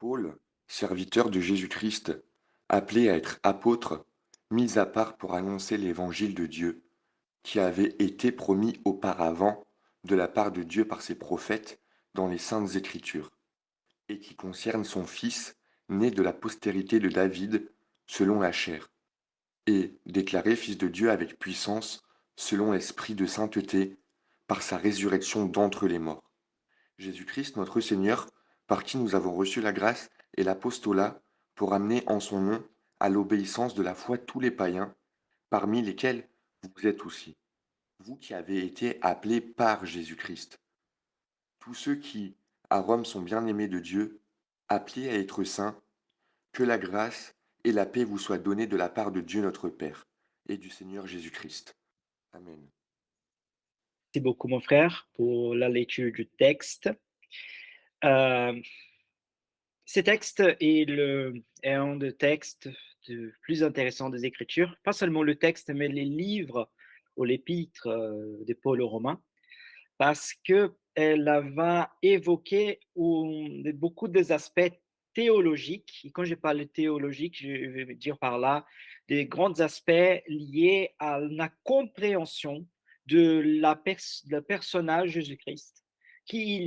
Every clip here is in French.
Paul, serviteur de Jésus-Christ, appelé à être apôtre, mis à part pour annoncer l'évangile de Dieu, qui avait été promis auparavant de la part de Dieu par ses prophètes dans les saintes Écritures, et qui concerne son Fils, né de la postérité de David, selon la chair, et déclaré Fils de Dieu avec puissance, selon l'Esprit de sainteté, par sa résurrection d'entre les morts. Jésus-Christ, notre Seigneur, par qui nous avons reçu la grâce et l'apostolat pour amener en son nom à l'obéissance de la foi tous les païens, parmi lesquels vous êtes aussi, vous qui avez été appelés par Jésus-Christ. Tous ceux qui, à Rome, sont bien-aimés de Dieu, appelés à être saints, que la grâce et la paix vous soient données de la part de Dieu notre Père et du Seigneur Jésus-Christ. Amen. Merci beaucoup, mon frère, pour la lecture du texte. Euh, Ce texte est un des textes plus intéressants des Écritures. Pas seulement le texte, mais les livres ou l'épître de Paul aux Romains, parce qu'elle va évoquer beaucoup des aspects théologiques. Et quand je parle théologique, je vais dire par là des grands aspects liés à la compréhension de le personnage Jésus-Christ, qui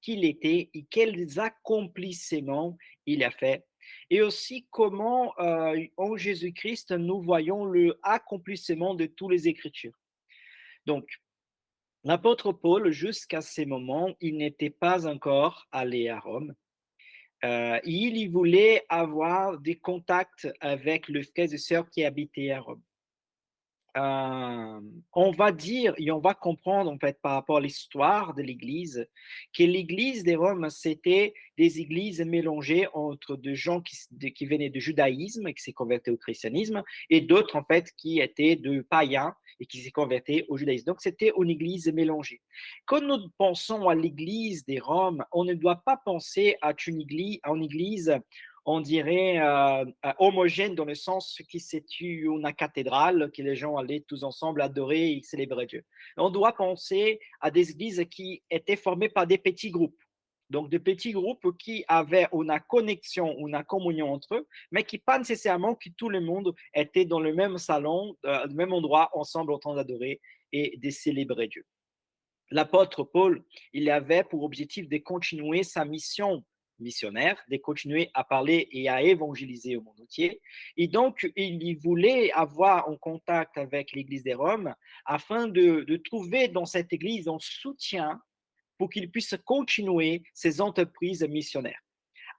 il était et quels accomplissements il a fait. Et aussi comment en Jésus-Christ nous voyons le accomplissement de toutes les Écritures. Donc, l'apôtre Paul, jusqu'à ce moment, il n'était pas encore allé à Rome. Il voulait avoir des contacts avec les frères et sœurs qui habitaient à Rome. On va dire et on va comprendre en fait par rapport à l'histoire de l'Église que l'Église de Rome c'était des églises mélangées entre des gens qui venaient du judaïsme et qui s'est convertis au christianisme et d'autres en fait qui étaient de païens et qui s'est convertis au judaïsme. Donc c'était une église mélangée. Quand nous pensons à l'Église de Rome, on ne doit pas penser à une église on dirait, homogène dans le sens que c'est une cathédrale que les gens allaient tous ensemble adorer et célébrer Dieu. On doit penser à des églises qui étaient formées par des petits groupes. Donc, des petits groupes qui avaient une connexion, une communion entre eux, mais qui pas nécessairement que tout le monde était dans le même salon, le même endroit, ensemble en train d'adorer et de célébrer Dieu. L'apôtre Paul, il avait pour objectif de continuer sa mission missionnaire, de continuer à parler et à évangéliser au monde entier. Et donc, il voulait avoir un contact avec l'Église de Rome afin de trouver dans cette Église un soutien pour qu'il puisse continuer ses entreprises missionnaires.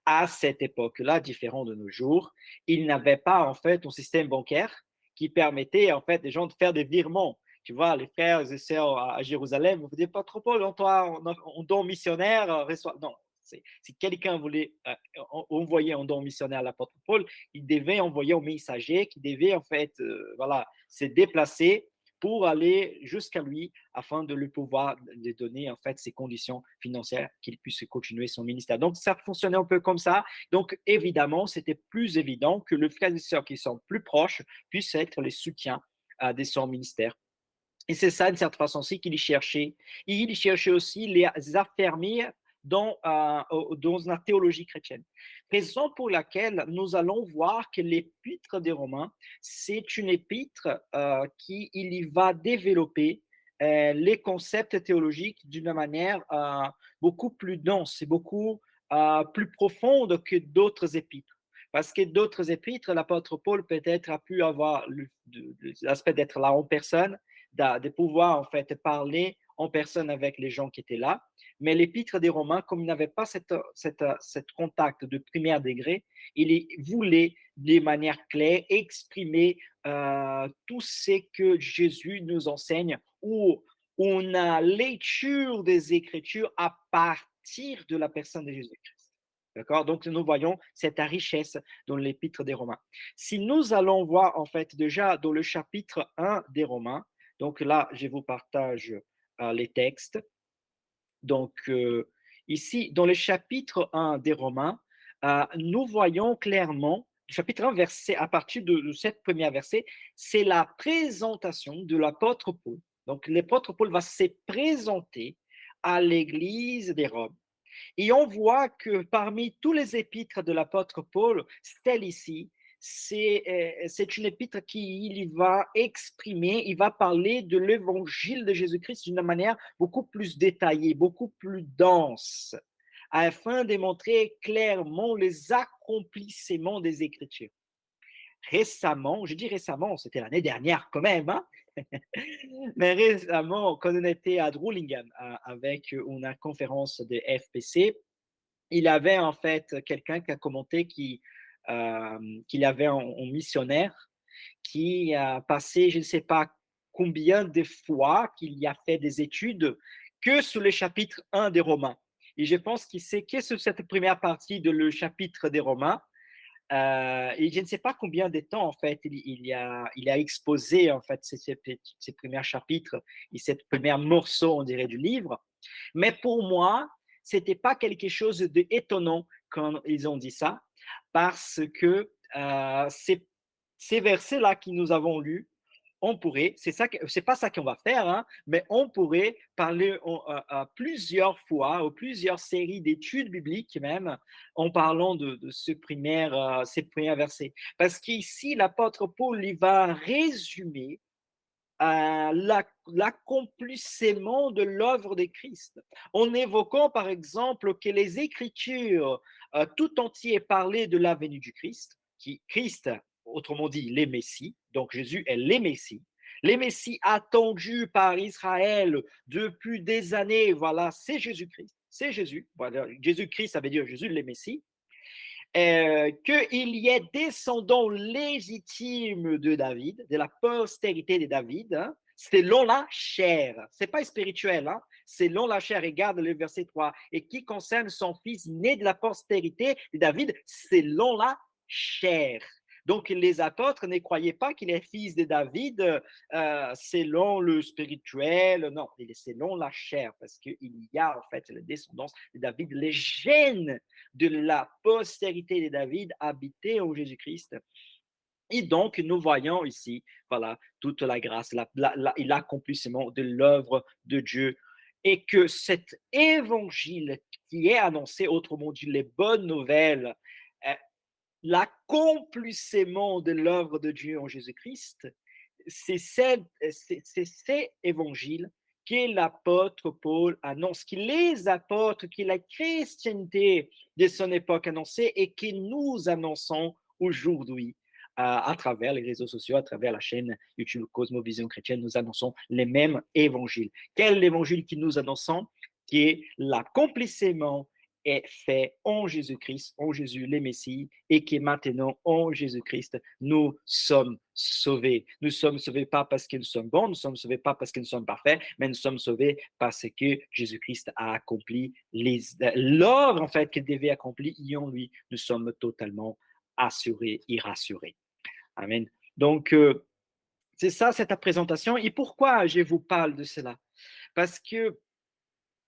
À cette époque-là, différent de nos jours, il n'avait pas en fait un système bancaire qui permettait en fait des gens de faire des virements. Tu vois, les frères et sœurs à Jérusalem, vous ne dites pas trop, Paul, on don missionnaire, reçoit. Non, si quelqu'un voulait envoyer un don missionnaire à l'apôtre Paul, il devait envoyer un messager qui devait en fait voilà, se déplacer pour aller jusqu'à lui afin de lui pouvoir lui donner en fait ses conditions financières qu'il puisse continuer son ministère. Donc ça fonctionnait un peu comme ça. Donc évidemment, c'était plus évident que les frères et sœurs qui sont plus proches puissent être les soutiens de son ministère. Et c'est ça, d'une certaine façon aussi, qu'il cherchait. Et il cherchait aussi les affermir dans la théologie chrétienne. Raison pour laquelle nous allons voir que l'épître des Romains, c'est une épître qui il y va développer les concepts théologiques d'une manière beaucoup plus dense et beaucoup plus profonde que d'autres épîtres. Parce que d'autres épîtres, l'apôtre Paul peut-être a pu avoir l'aspect d'être là en personne, de pouvoir en fait parler en personne avec les gens qui étaient là. Mais l'épître des Romains, comme il n'avait pas cette contact de premier degré, il voulait de manière claire exprimer tout ce que Jésus nous enseigne ou une lecture des Écritures à partir de la personne de Jésus-Christ. D'accord? Donc, nous voyons cette richesse dans l'épître des Romains. Si nous allons voir, en fait, déjà dans le chapitre 1 des Romains, donc là, je vous partage les textes. Donc, ici, dans le chapitre 1 des Romains, nous voyons clairement, chapitre 1, verset, à partir de cette première verset, c'est la présentation de l'apôtre Paul. Donc, l'apôtre Paul va se présenter à l'église des Roms. Et on voit que parmi tous les épîtres de l'apôtre Paul, celle-ci, c'est une épître qui il va exprimer, il va parler de l'évangile de Jésus-Christ d'une manière beaucoup plus détaillée, beaucoup plus dense, afin de montrer clairement les accomplissements des Écritures. Récemment, je dis récemment, c'était l'année dernière quand même, hein, mais récemment, quand on était à Droulingen avec une conférence de FPC, il y avait en fait quelqu'un qui a commenté qu'il avait un missionnaire qui a passé, je ne sais pas combien de fois qu'il y a fait des études que sur le chapitre 1 des Romains. Et je pense qu'il sait que sur cette première partie de le chapitre des Romains, et je ne sais pas combien de temps, en fait, il a exposé, en fait, ces premiers chapitres et cette première morceau, on dirait, du livre. Mais pour moi, c'était pas quelque chose d'étonnant quand ils ont dit ça, parce que ces versets-là que nous avons lus, on pourrait, c'est pas ça qu'on va faire, hein, mais on pourrait parler plusieurs fois ou plusieurs séries d'études bibliques même en parlant de ces premiers versets. Parce qu'ici, l'apôtre Paul, il va résumer l'accomplissement de l'œuvre de Christ, en évoquant par exemple que les Écritures tout entier parlaient de la venue du Christ, Christ, autrement dit, les Messies, donc Jésus est les Messies. Les Messies attendus par Israël depuis des années, voilà, c'est Jésus-Christ, c'est Jésus. Voilà, Jésus-Christ, ça veut dire Jésus, les Messies. Qu'il y ait descendants légitimes de David, de la postérité de David, hein, selon la chair. C'est pas spirituel, hein, selon la chair. Regarde le verset 3. Et qui concerne son fils né de la postérité de David, selon la chair. Donc, les apôtres ne croyaient pas qu'il est fils de David selon le spirituel, non, il est selon la chair, parce qu'il y a en fait la descendance de David, les gènes de la postérité de David habité en Jésus-Christ. Et donc, nous voyons ici, voilà, toute la grâce, l'accomplissement de l'œuvre de Dieu. Et que cet évangile qui est annoncé, autrement dit, les bonnes nouvelles, euh, l'accomplissement de l'œuvre de Dieu en Jésus-Christ, c'est ces évangiles que l'apôtre Paul annonce, que les apôtres, que la chrétienté de son époque annonçait et que nous annonçons aujourd'hui à travers les réseaux sociaux, à travers la chaîne YouTube Cosmovision Chrétienne, nous annonçons les mêmes évangiles. Quel est l'évangile que nous annonçons? Qui est l'accomplissement est fait en Jésus-Christ, en Jésus le Messie, et qui maintenant en Jésus-Christ, nous sommes sauvés. Nous sommes sauvés pas parce que nous sommes bons, nous sommes sauvés pas parce que nous sommes parfaits, mais nous sommes sauvés parce que Jésus-Christ a accompli l'œuvre en fait qu'il devait accomplir, et en lui, nous sommes totalement assurés et rassurés. Amen. Donc, c'est ça cette présentation. Et pourquoi je vous parle de cela? Parce que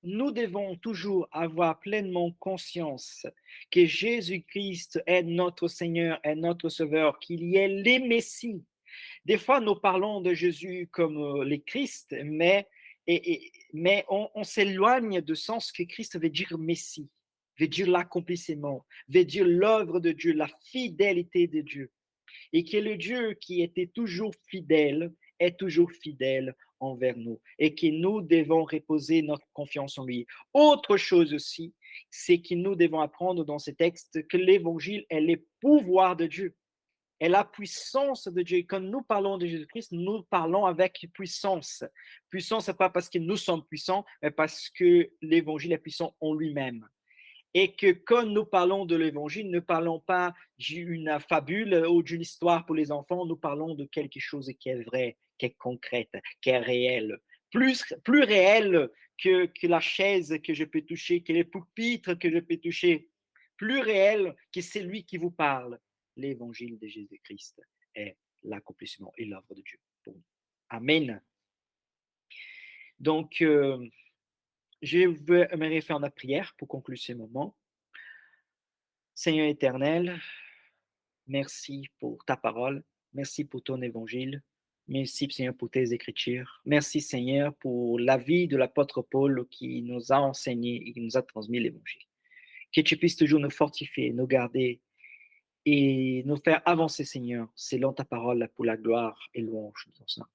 nous devons toujours avoir pleinement conscience que Jésus-Christ est notre Seigneur, est notre Sauveur, qu'il y est les Messies. Des fois, nous parlons de Jésus comme les Christ, mais on s'éloigne du sens que Christ veut dire Messie, veut dire l'accomplissement, veut dire l'œuvre de Dieu, la fidélité de Dieu. Et que le Dieu qui était toujours fidèle est toujours fidèle envers nous et que nous devons reposer notre confiance en lui. Autre chose aussi, c'est que nous devons apprendre dans ces textes que l'évangile est le pouvoir de Dieu, est la puissance de Dieu. Et quand nous parlons de Jésus-Christ, nous parlons avec puissance. Puissance, n'est pas parce que nous sommes puissants, mais parce que l'évangile est puissant en lui-même. Et que quand nous parlons de l'évangile, ne parlons pas d'une fabule ou d'une histoire pour les enfants, nous parlons de quelque chose qui est vrai, qui est concrète, qui est réel. Plus réel que la chaise que je peux toucher, que les pupitres que je peux toucher. Plus réel que celui qui vous parle. L'évangile de Jésus-Christ est l'accomplissement et l'œuvre de Dieu pour nous. Amen. Donc, je vais faire la prière pour conclure ce moment. Seigneur éternel, merci pour ta parole, merci pour ton évangile. Merci, Seigneur, pour tes écritures. Merci, Seigneur, pour la vie de l'apôtre Paul qui nous a enseigné et qui nous a transmis l'évangile. Que tu puisses toujours nous fortifier, nous garder et nous faire avancer, Seigneur, selon ta parole pour la gloire et louange de ton Saint.